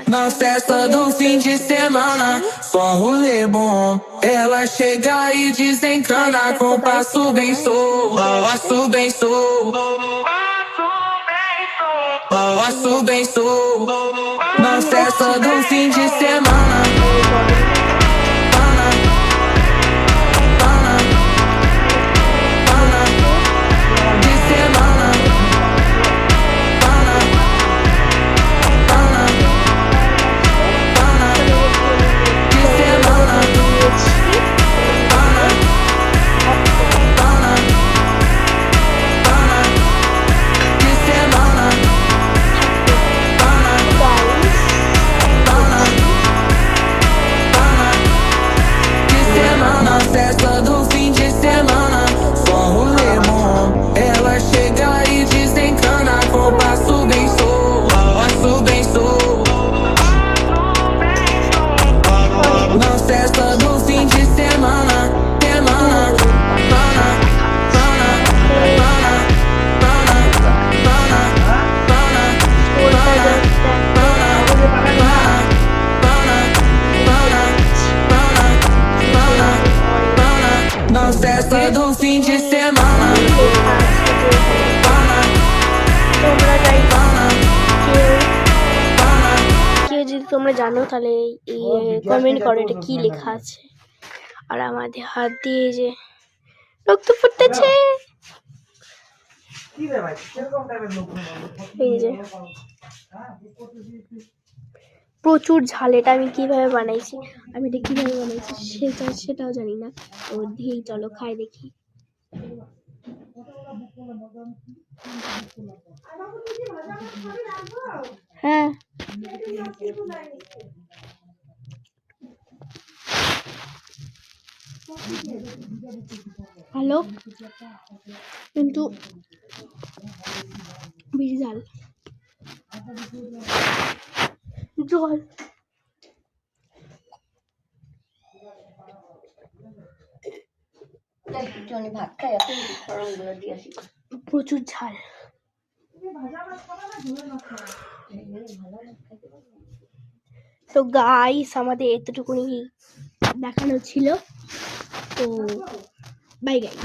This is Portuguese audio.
Na festa do fim de semana, só um rolê bom. Ela chega e desencana com passo bem solto, passo bem solto, passo bem solto. Na festa do fim de semana. Festa do fim de semana, só rolê bom. Ela chega e desencana com passo bem solto, passo bem solto. Na festa do fim de semana, semana, na festa do fim de semana. কেউ যদি তোমরা জানো তাহলে কমেন্ট করো এটা কি লেখা আছে। আর আমাদের হাত দিয়ে যে রক্ত ফুটতেছে, এই যে প্রচুর ঝাল। এটা আমি কিভাবে বানাইছি, সেটাও জানি না। ও দিয়েই চলো খাই দেখি। হ্যাঁ, ভালো কিন্তু বেশি ঝাল। জল প্রচুর ঝাল। তো গাইস আমাদের এতটুকুনি দেখানো ছিল, তো বাই গাইস।